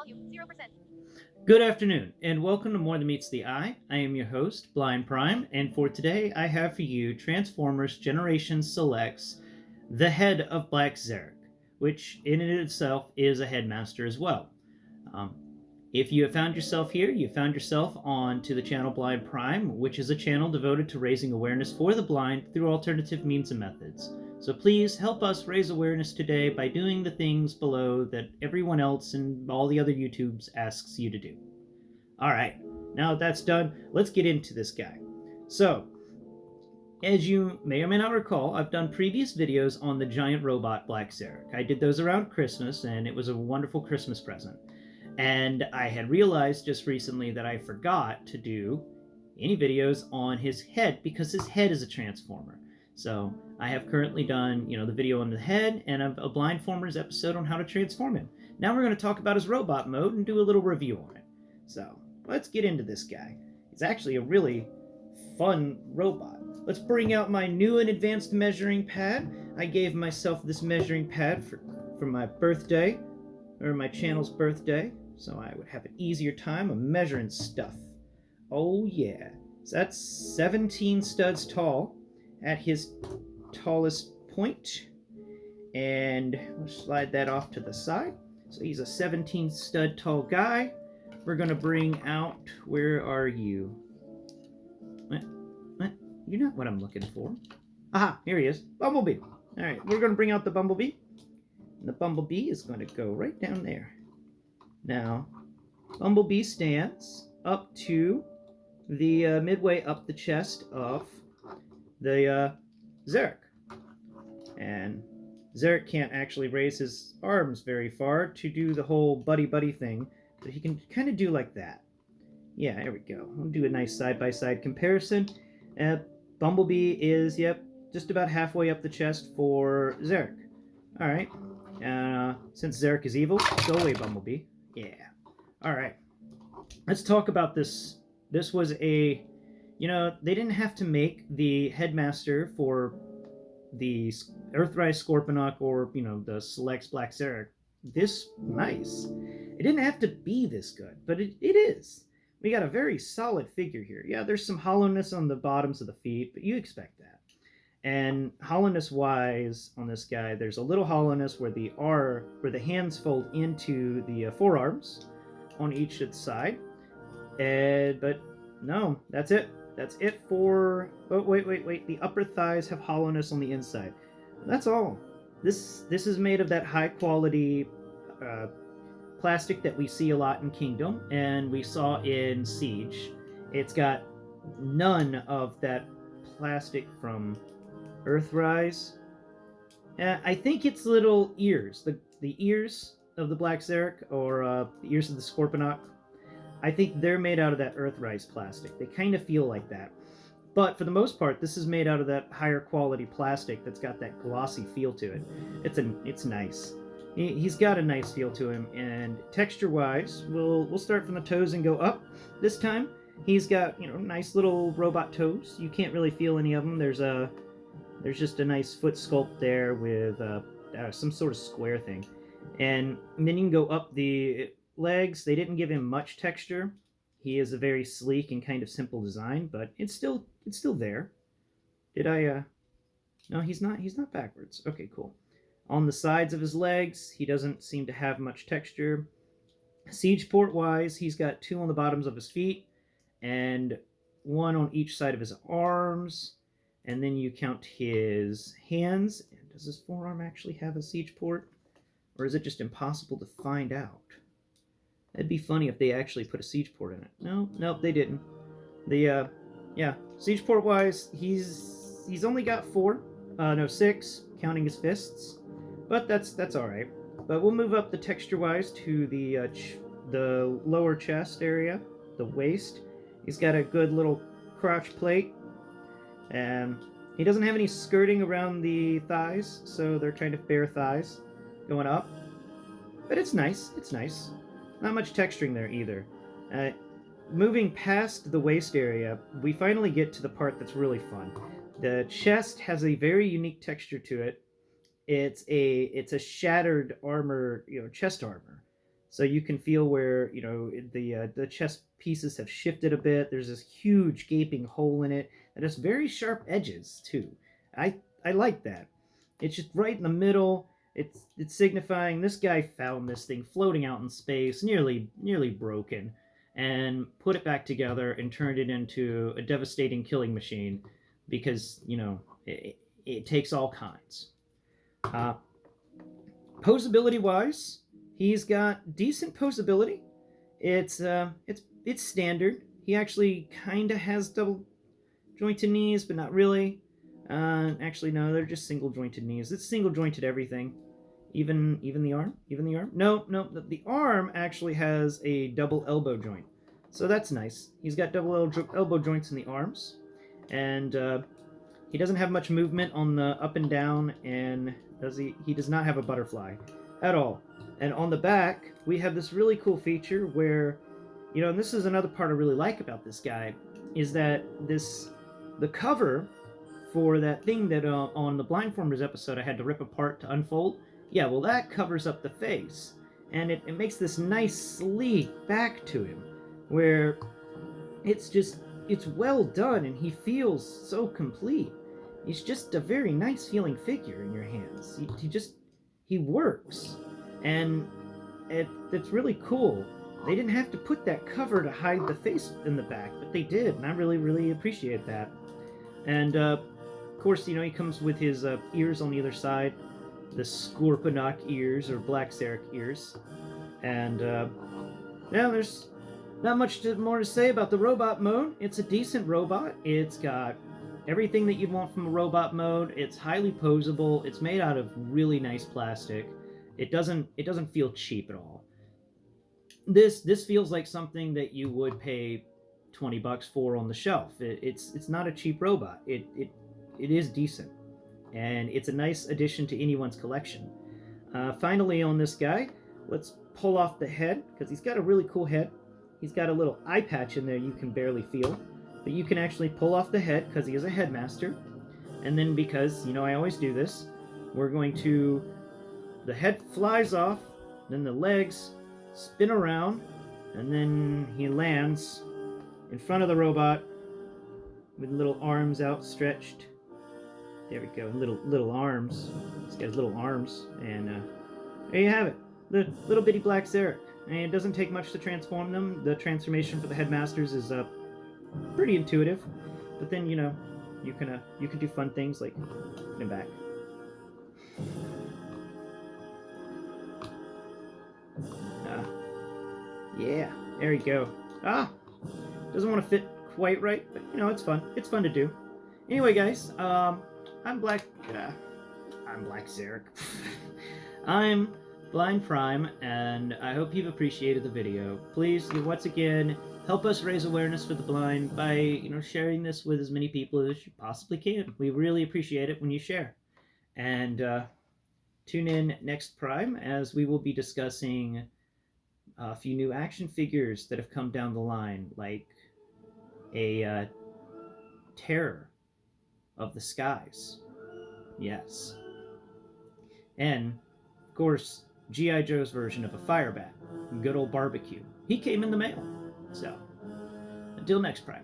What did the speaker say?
volume 0%. Good afternoon, and welcome to More Than Meets the Eye. I am your host, Blind Prime, and for today I have for you Transformers Generation Selects The Head of Black Zarek, which in and of itself is a Headmaster as well. If you have found yourself here, you found yourself on to the channel Blind Prime, which is a channel devoted to raising awareness for the blind through alternative means and methods. So please help us raise awareness today by doing the things below that everyone else and all the other YouTubes asks you to do. Alright, now that that's done, let's get into this guy. So, as you may or may not recall, I've done previous videos on the giant robot Black Zarek. I did those around Christmas, and it was a wonderful Christmas present. And I had realized just recently that I forgot to do any videos on his head because his head is a transformer. So I have currently done, the video on the head and a Blindformers episode on how to transform him. Now we're going to talk about his robot mode and do a little review on it. So let's get into this guy. He's actually a really fun robot. Let's bring out my new and advanced measuring pad. I gave myself this measuring pad for my birthday, or my channel's birthday, so I would have an easier time of measuring stuff. Oh yeah. So that's 17 studs tall at his tallest point. And we'll slide that off to the side. So he's a 17 stud tall guy. We're going to bring out, where are you? What? You're not what I'm looking for. Aha, here he is. Bumblebee. All right, we're going to bring out the Bumblebee. And the Bumblebee is going to go right down there. Now, Bumblebee stands up to the midway up the chest of the Zarek. And Zarek can't actually raise his arms very far to do the whole buddy-buddy thing, but he can kind of do like that. Yeah, there we go. We'll do a nice side-by-side comparison. Bumblebee is, just about halfway up the chest for Zarek. Alright. Since Zarek is evil, go away, Bumblebee. Yeah. Alright. Let's talk about this. This was a... they didn't have to make the Headmaster for the Earthrise Scorponok or, the Selects Black Zarek this nice. It didn't have to be this good, but it is. We got a very solid figure here. Yeah, there's some hollowness on the bottoms of the feet, but you expect that. And hollowness-wise on this guy, there's a little hollowness where the hands fold into the forearms on each side. But no, that's it. That's it for... Oh, wait. The upper thighs have hollowness on the inside. That's all. This is made of that high-quality plastic that we see a lot in Kingdom, and we saw in Siege. It's got none of that plastic from Earthrise. I think it's little ears. The ears of the Black Zarek, or the ears of the Scorponok, I think they're made out of that Earthrise plastic. They kind of feel like that. But for the most part, this is made out of that higher quality plastic that's got that glossy feel to it. It's nice. He's got a nice feel to him, and texture-wise, we'll start from the toes and go up. This time, he's got nice little robot toes. You can't really feel any of them. There's just a nice foot sculpt there with some sort of square thing, and then you can go up the legs. They didn't give him much texture. He is a very sleek and kind of simple design, but it's still there. Did I? No, he's not backwards. Okay, cool. On the sides of his legs, he doesn't seem to have much texture. Siege port-wise, he's got 2 on the bottoms of his feet, and 1 on each side of his arms. And then you count his hands. Does his forearm actually have a siege port? Or is it just impossible to find out? It'd be funny if they actually put a siege port in it. Nope, they didn't. Siege port-wise, he's only got 6, counting his fists. But that's all right. But we'll move up the texture-wise to the lower chest area, the waist. He's got a good little crotch plate. And he doesn't have any skirting around the thighs, so they're kind of bare thighs going up. But it's nice. It's nice. Not much texturing there either. Moving past the waist area, we finally get to the part that's really fun. The chest has a very unique texture to it. It's a shattered armor, chest armor. So you can feel where, the chest pieces have shifted a bit. There's this huge gaping hole in it that has very sharp edges too. I like that. It's just right in the middle. It's signifying this guy found this thing floating out in space, nearly broken, and put it back together and turned it into a devastating killing machine, because it takes all kinds. Uh, Posability wise, he's got decent posability. It's standard. He actually kind of has double jointed knees, but not really. Actually, no, they're just single jointed knees. It's single jointed everything, even the arm. Even the arm. No, no, the arm actually has a double elbow joint, so that's nice. He's got double elbow joints in the arms, and he doesn't have much movement on the up and down, and does he? He does not have a butterfly at all. And on the back, we have this really cool feature where, and this is another part I really like about this guy, is that the cover for that thing that on the Blindformers episode I had to rip apart to unfold. Yeah, well, that covers up the face, and it makes this nice sleek back to him, where it's well done, and he feels so complete. He's just a very nice feeling figure in your hands. He works, and it's really cool. They didn't have to put that cover to hide the face in the back, but they did, and I really, really appreciate that. And of course, he comes with his ears on the other side, the Scorponok ears, or Black Zarek ears. And there's not much more to say about the robot mode. It's a decent robot. It's got everything that you'd want from a robot mode. It's highly posable. It's made out of really nice plastic. It doesn't feel cheap at all. This feels like something that you would pay $20 for on the shelf. It's not a cheap robot. It is decent, and it's a nice addition to anyone's collection. Finally, on this guy, let's pull off the head, because he's got a really cool head. He's got a little eye patch in there you can barely feel, but you can actually pull off the head because he is a headmaster. And then, because I always do this, we're going to, the head flies off, then the legs spin around, and then he lands in front of the robot with little arms outstretched. There we go, little arms. He's got his little arms, and there you have it, the little bitty Black Zarek. And it doesn't take much to transform them. The transformation for the headmasters is pretty intuitive, but then you can do fun things like put him back. Yeah, there you go. Doesn't want to fit quite right, but it's fun. It's fun to do. Anyway, guys, I'm Black Zarek. I'm Blind Prime, and I hope you've appreciated the video. Please, once again, help us raise awareness for the blind by sharing this with as many people as you possibly can. We really appreciate it when you share. And tune in next Prime, as we will be discussing a few new action figures that have come down the line, like a Terror of the Skies. Yes. And, of course, G.I. Joe's version of a Firebat. Good old barbecue. He came in the mail. So, until next Prime.